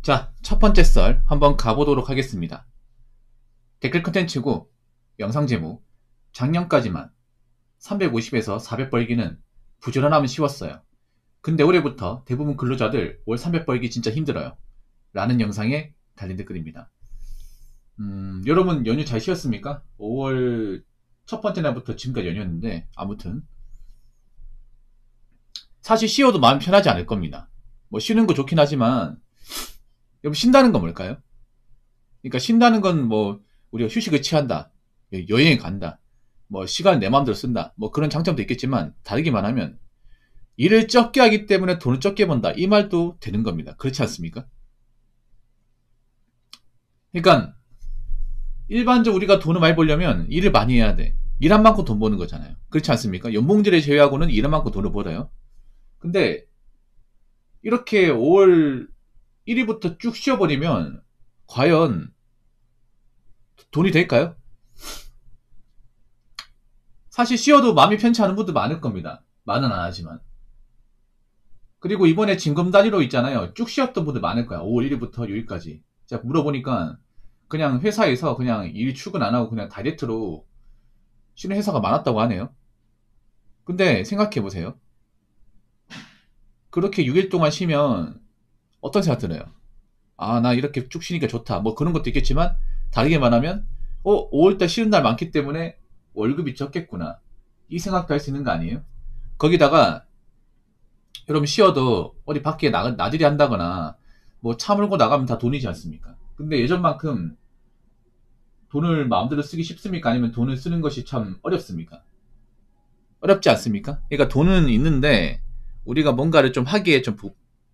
자, 첫 번째 썰 한번 가보도록 하겠습니다. 댓글 컨텐츠고 영상 제목 작년까지만 350에서 400 벌기는 부지런하면 쉬웠어요. 근데 올해부터 대부분 근로자들 월 300 벌기 진짜 힘들어요. 라는 영상에 달린 댓글입니다. 여러분 연휴 잘 쉬었습니까? 5월 첫 번째 날부터 지금까지 연휴였는데 아무튼 사실 쉬어도 마음 편하지 않을 겁니다. 뭐 쉬는 거 좋긴 하지만 여러분 쉰다는 건 뭘까요? 그러니까 쉰다는 건 뭐 우리가 휴식을 취한다, 여행에 간다, 뭐 시간 내 마음대로 쓴다, 뭐 그런 장점도 있겠지만 다르게 말하면 일을 적게 하기 때문에 돈을 적게 번다 이 말도 되는 겁니다. 그렇지 않습니까? 그러니까 일반적으로 우리가 돈을 많이 벌려면 일을 많이 해야 돼. 일한 만큼 돈 버는 거잖아요. 그렇지 않습니까? 연봉제를 제외하고는 일한 만큼 돈을 벌어요. 근데 이렇게 5월 1일부터 쭉 쉬어버리면 과연 돈이 될까요? 사실 쉬어도 마음이 편치 않은 분들 많을 겁니다. 말은 안 하지만. 그리고 이번에 징검 단위로 있잖아요. 쭉 쉬었던 분들 많을 거야. 5월 1일부터 6일까지. 제가 물어보니까 그냥 회사에서 그냥 일 출근 안 하고 그냥 다이렉트로 쉬는 회사가 많았다고 하네요. 근데 생각해 보세요. 그렇게 6일 동안 쉬면 어떤 생각 들어요? 아, 나 이렇게 쭉 쉬니까 좋다. 뭐 그런 것도 있겠지만 다르게 말하면 5월달 쉬는 날 많기 때문에 월급이 적겠구나. 이 생각도 할 수 있는 거 아니에요? 거기다가 여러분 쉬어도 어디 밖에 나들이 한다거나 뭐 차 몰고 나가면 다 돈이지 않습니까? 근데 예전만큼 돈을 마음대로 쓰기 쉽습니까? 아니면 돈을 쓰는 것이 참 어렵습니까? 어렵지 않습니까? 그러니까 돈은 있는데 우리가 뭔가를 좀 하기에 좀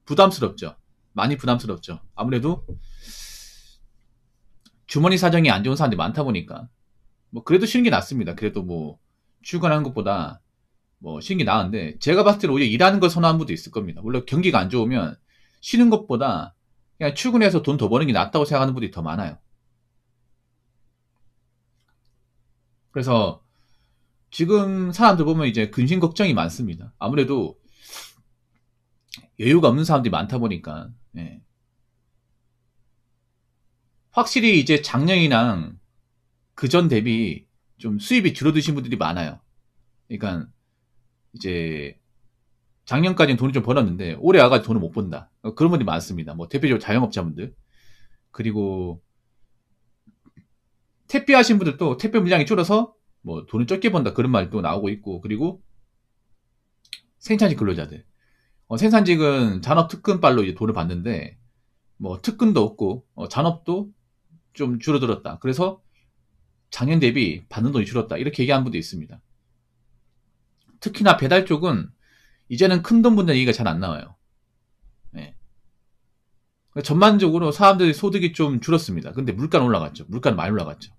부담스럽죠. 많이 부담스럽죠. 아무래도 주머니 사정이 안 좋은 사람들이 많다 보니까 뭐 그래도 쉬는 게 낫습니다. 그래도 뭐 출근하는 것보다 뭐 쉬는 게 나은데 제가 봤을 때는 오히려 일하는 걸 선호하는 분도 있을 겁니다. 물론 경기가 안 좋으면 쉬는 것보다 그냥 출근해서 돈 더 버는 게 낫다고 생각하는 분들이 더 많아요. 그래서 지금 사람들 보면 이제 근심 걱정이 많습니다. 아무래도 여유가 없는 사람들이 많다 보니까 예. 확실히 이제 작년이랑 그전 대비 좀 수입이 줄어드신 분들이 많아요. 그러니까 이제 작년까지는 돈을 좀 벌었는데 올해 와가지고 돈을 못 번다. 그런 분들이 많습니다. 뭐 대표적으로 자영업자분들 그리고 택배하신 분들도 택배 물량이 줄어서 뭐 돈을 적게 번다 그런 말도 나오고 있고 그리고 생산직 근로자들 생산직은 잔업 특근발로 이제 돈을 받는데 뭐 특근도 없고 잔업도 좀 줄어들었다. 그래서 작년 대비 받는 돈이 줄었다. 이렇게 얘기하는 분도 있습니다. 특히나 배달 쪽은 이제는 큰돈 분들 얘기가 잘 안 나와요. 네. 전반적으로 사람들의 소득이 좀 줄었습니다. 근데 물가는 올라갔죠. 물가는 많이 올라갔죠.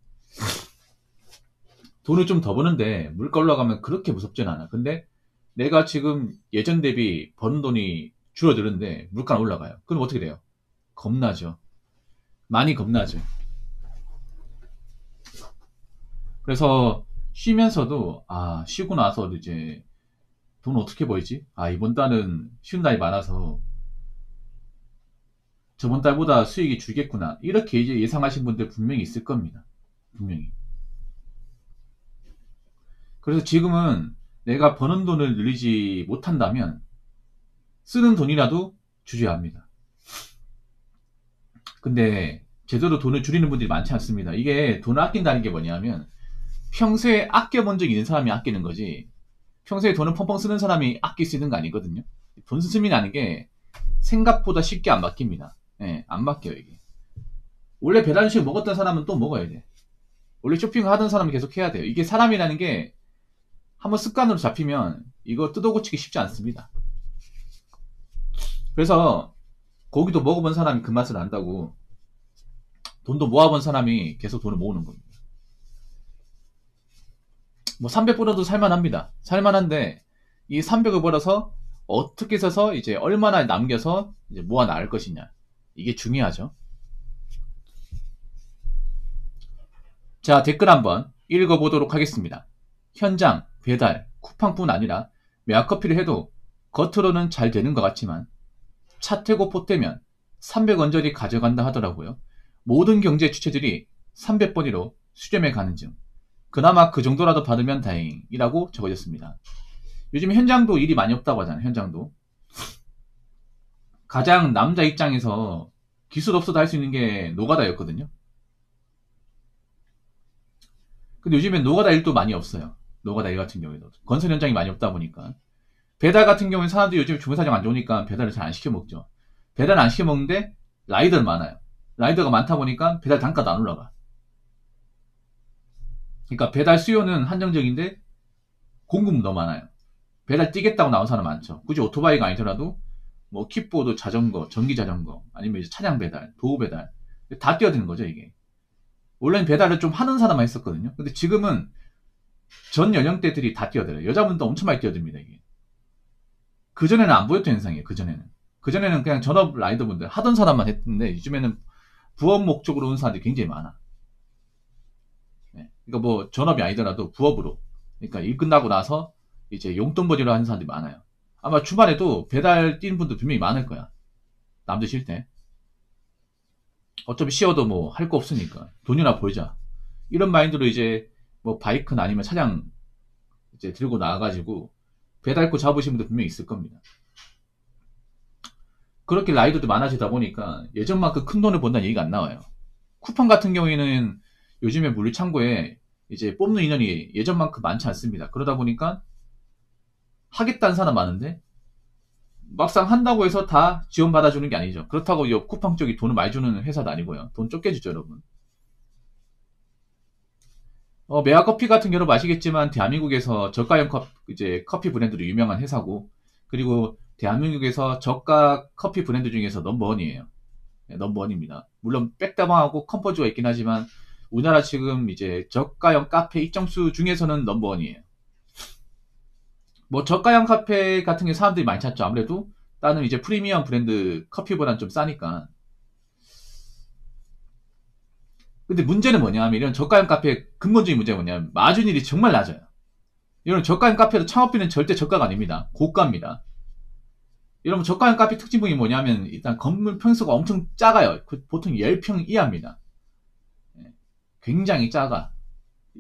돈을 좀 더 버는데 물가 올라가면 그렇게 무섭진 않아. 근데 내가 지금 예전 대비 버는 돈이 줄어드는데 물가는 올라가요. 그럼 어떻게 돼요? 겁나죠. 많이 겁나죠. 그래서 쉬면서도 쉬고 나서 이제 돈 어떻게 벌지? 이번 달은 쉬는 날이 많아서 저번 달보다 수익이 줄겠구나. 이렇게 이제 예상하신 분들 분명히 있을 겁니다. 분명히. 그래서 지금은 내가 버는 돈을 늘리지 못한다면 쓰는 돈이라도 줄여야 합니다. 근데 제대로 돈을 줄이는 분들이 많지 않습니다. 이게 돈을 아낀다는 게 뭐냐면 평소에 아껴본 적이 있는 사람이 아끼는 거지 평소에 돈을 펑펑 쓰는 사람이 아낄 수 있는 거 아니거든요. 돈 스스미라는 게 생각보다 쉽게 안 바뀝니다. 예, 안 바뀌어요 이게. 원래 배달 음식 먹었던 사람은 또 먹어야 돼. 원래 쇼핑을 하던 사람은 계속 해야 돼요. 이게 사람이라는 게 한번 습관으로 잡히면 이거 뜯어고치기 쉽지 않습니다. 그래서 고기도 먹어본 사람이 그 맛을 안다고 돈도 모아본 사람이 계속 돈을 모으는 겁니다. 뭐 300 벌어도 살만합니다. 살만한데 이 300을 벌어서 어떻게 써서 이제 얼마나 남겨서 이제 모아 나갈 것이냐 이게 중요하죠. 자, 댓글 한번 읽어보도록 하겠습니다. 현장, 배달, 쿠팡뿐 아니라 매화커피를 해도 겉으로는 잘 되는 것 같지만 차 태고 포 떼면 300원짜리 가져간다 하더라고요. 모든 경제 주체들이 300번이로 수렴해 가는 중. 그나마 그 정도라도 받으면 다행이라고 적어졌습니다. 요즘 현장도 일이 많이 없다고 하잖아요. 현장도. 가장 남자 입장에서 기술 없어도 할 수 있는 게 노가다였거든요. 근데 요즘엔 노가다 일도 많이 없어요. 노가다 일 같은 경우에도. 건설 현장이 많이 없다 보니까. 배달 같은 경우는 사람들이 요즘 주문사정 안 좋으니까 배달을 잘 안 시켜 먹죠. 배달 안 시켜 먹는데 라이더는 많아요. 라이더가 많다 보니까 배달 단가도 안 올라가. 그러니까 배달 수요는 한정적인데 공급은 너무 많아요. 배달 뛰겠다고 나온 사람 많죠. 굳이 오토바이가 아니더라도 뭐 킥보드, 자전거, 전기 자전거, 아니면 이제 차량 배달, 도우 배달 다 뛰어드는 거죠 이게. 원래는 배달을 좀 하는 사람만 했었거든요. 근데 지금은 전 연령대들이 다 뛰어들어요. 여자분도 엄청 많이 뛰어듭니다 이게. 그전에는 안 보였던 현상이에요. 그전에는 그냥 전업 라이더분들 하던 사람만 했는데 요즘에는 부업 목적으로 오는 사람들이 굉장히 많아. 네. 그러니까 뭐 전업이 아니더라도 부업으로. 그러니까 일 끝나고 나서 이제 용돈 벌이로 하는 사람들이 많아요. 아마 주말에도 배달 뛰는 분들 분명히 많을 거야. 남들 쉴 때. 어차피 쉬어도 뭐 할 거 없으니까 돈이나 벌자. 이런 마인드로 이제 뭐 바이크나 아니면 차량 이제 들고 나와가지고 배달고 잡으신 분들 분명히 있을 겁니다. 그렇게 라이더도 많아지다 보니까 예전만큼 큰 돈을 번다는 얘기가 안 나와요. 쿠팡 같은 경우에는 요즘에 물류창고에 이제 뽑는 인원이 예전만큼 많지 않습니다. 그러다 보니까 하겠다는 사람 많은데 막상 한다고 해서 다 지원받아주는 게 아니죠. 그렇다고 이 쿠팡 쪽이 돈을 많이 주는 회사도 아니고요. 돈 적게 주죠, 여러분. 메아커피 같은 경우는 아시겠지만 대한민국에서 저가형 이제 커피 브랜드로 유명한 회사고, 그리고 대한민국에서 저가 커피 브랜드 중에서 넘버원이에요. 네, 넘버원입니다. 물론 백다방하고 컴포즈가 있긴 하지만 우리나라 지금 이제 저가형 카페 입점수 중에서는 넘버원이에요. 뭐 저가형 카페 같은 게 사람들이 많이 찾죠. 아무래도 다른 이제 프리미엄 브랜드 커피보다는 좀 싸니까. 근데 문제는 뭐냐면 이런 저가형 카페의 근본적인 문제가 뭐냐면 마진율이 정말 낮아요. 이런 저가형 카페도 창업비는 절대 저가가 아닙니다. 고가입니다. 여러분 저가형 카페 특징이 뭐냐면 일단 건물 평수가 엄청 작아요. 보통 10평 이하입니다. 예, 굉장히 작아.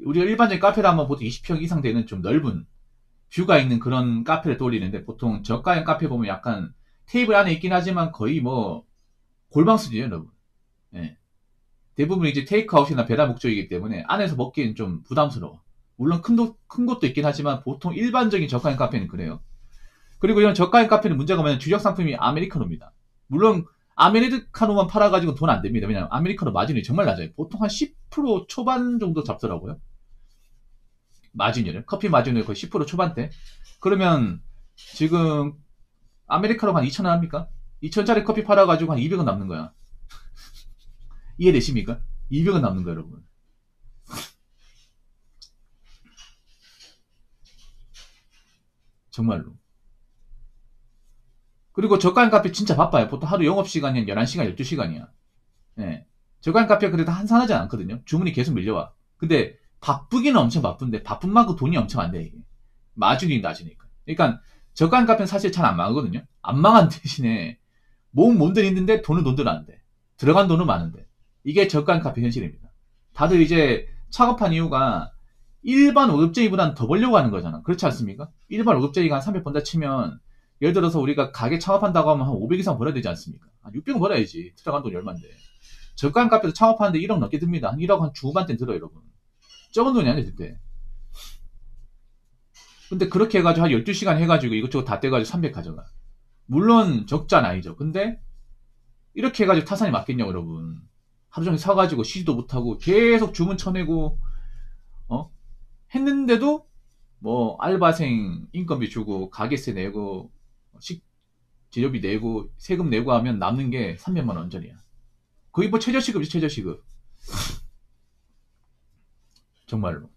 우리가 일반적인 카페를 하면 보통 20평 이상 되는 좀 넓은 뷰가 있는 그런 카페를 떠올리는데 보통 저가형 카페 보면 약간 테이블 안에 있긴 하지만 거의 뭐 골방 수준이에요, 여러분. 예. 대부분 이제 테이크아웃이나 배달 목적이기 때문에 안에서 먹기엔 좀 부담스러워. 물론 큰 곳도 있긴 하지만 보통 일반적인 저가형 카페는 그래요. 그리고 이런 저가형 카페는 문제가 뭐냐면 주력 상품이 아메리카노입니다. 물론 아메리카노만 팔아가지고 돈 안 됩니다. 왜냐면 아메리카노 마진이 정말 낮아요. 보통 한 10% 초반 정도 잡더라고요. 마진율을. 커피 마진율 거의 10% 초반대. 그러면 지금 아메리카노가 한 2,000원 합니까? 2,000원짜리 커피 팔아가지고 한 200원 남는 거야. 이해되십니까? 200원 남는 거야, 여러분. 정말로. 그리고 저가형 카페 진짜 바빠요. 보통 하루 영업시간이 한 11시간, 12시간이야. 예. 저가형 카페 그래도 한산하지 않거든요. 주문이 계속 밀려와. 근데 바쁘기는 엄청 바쁜데 바쁜 만큼 돈이 엄청 안 돼, 이게. 마진이 낮으니까. 그러니까 저가형 카페는 사실 잘 안 망하거든요. 안 망한 대신에 몸 몸들 있는데 돈은 돈들 안 돼. 들어간 돈은 많은데. 이게 저가형 카페 현실입니다. 다들 이제 창업한 이유가 일반 월급쟁이보다는 더 벌려고 하는 거잖아. 그렇지 않습니까? 일반 월급쟁이가 한 300 번다 치면 예를 들어서 우리가 가게 창업한다고 하면 한 500 이상 벌어야 되지 않습니까? 한 600은 벌어야지. 들어간 돈이 얼만데. 저가형 카페도 창업하는데 1억 넘게 듭니다. 한 1억 한 중반대 들어요, 여러분. 적은 돈이 아니에요, 그때. 근데 그렇게 해가지고 한 12시간 해가지고 이것저것 다 떼가지고 300 가져가. 물론 적자는 아니죠. 근데 이렇게 해가지고 타산이 맞겠냐고, 여러분. 하루 종일 사가지고 쉬지도 못하고 계속 주문 쳐내고, 어? 했는데도 뭐 알바생 인건비 주고 가게세 내고 재료비 내고 세금 내고 하면 남는 게 300만 원짜리야. 거의 뭐 최저시급이지, 최저시급. 정말로.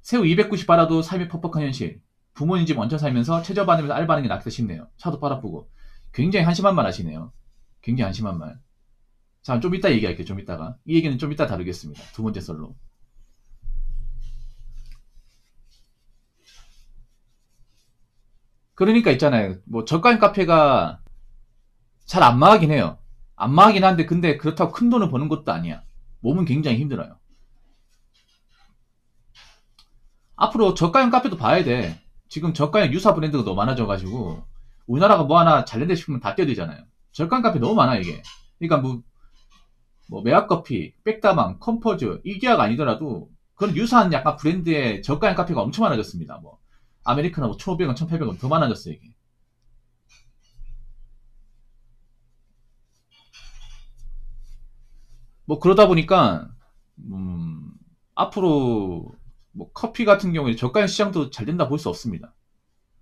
새우 290 빨아도 삶이 퍽퍽한 현실. 부모님 집 얹혀 살면서 최저받으면서 알바하는 게 낫겠다 싶네요. 차도 팔 아프고. 굉장히 한심한 말 하시네요. 굉장히 한심한 말. 자, 좀 이따 얘기할게요. 좀 이따가. 이 얘기는 좀 이따 다루겠습니다. 두 번째 썰로. 그러니까 있잖아요. 뭐 저가형 카페가 잘 안 망하긴 해요. 안 망하긴 한데 근데 그렇다고 큰 돈을 버는 것도 아니야. 몸은 굉장히 힘들어요. 앞으로 저가형 카페도 봐야 돼. 지금 저가형 유사 브랜드가 너무 많아져가지고 우리나라가 뭐 하나 잘된다 싶으면 다 뛰어들잖아요. 저가형 카페 너무 많아 이게. 그러니까 뭐 메아커피, 백다방, 컴포즈, 이기아가 아니더라도 그런 유사한 약간 브랜드의 저가형 카페가 엄청 많아졌습니다. 뭐 아메리카노 뭐 1,500원, 1,800원 더 많아졌어요 이게. 뭐 그러다 보니까 앞으로 뭐 커피 같은 경우에 저가형 시장도 잘 된다 볼 수 없습니다.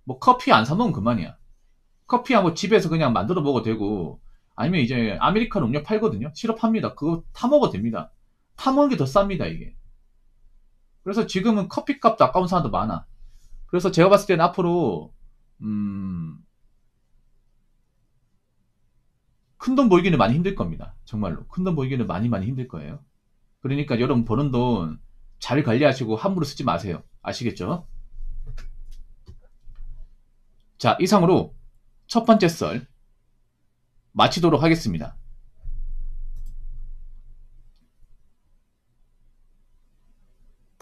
뭐 커피 안 사 먹으면 그만이야. 커피야 뭐 집에서 그냥 만들어 먹어도 되고 아니면 이제 아메리카노 음료 팔거든요. 시럽 팝니다. 그거 타 먹어도 됩니다. 타 먹는 게 더 쌉니다 이게. 그래서 지금은 커피값도 아까운 사람도 많아. 그래서 제가 봤을 때는 앞으로 큰 돈 벌기는 많이 힘들 겁니다. 정말로 큰 돈 벌기는 많이 힘들 거예요. 그러니까 여러분 버는 돈 잘 관리하시고 함부로 쓰지 마세요. 아시겠죠? 자, 이상으로 첫 번째 썰 마치도록 하겠습니다.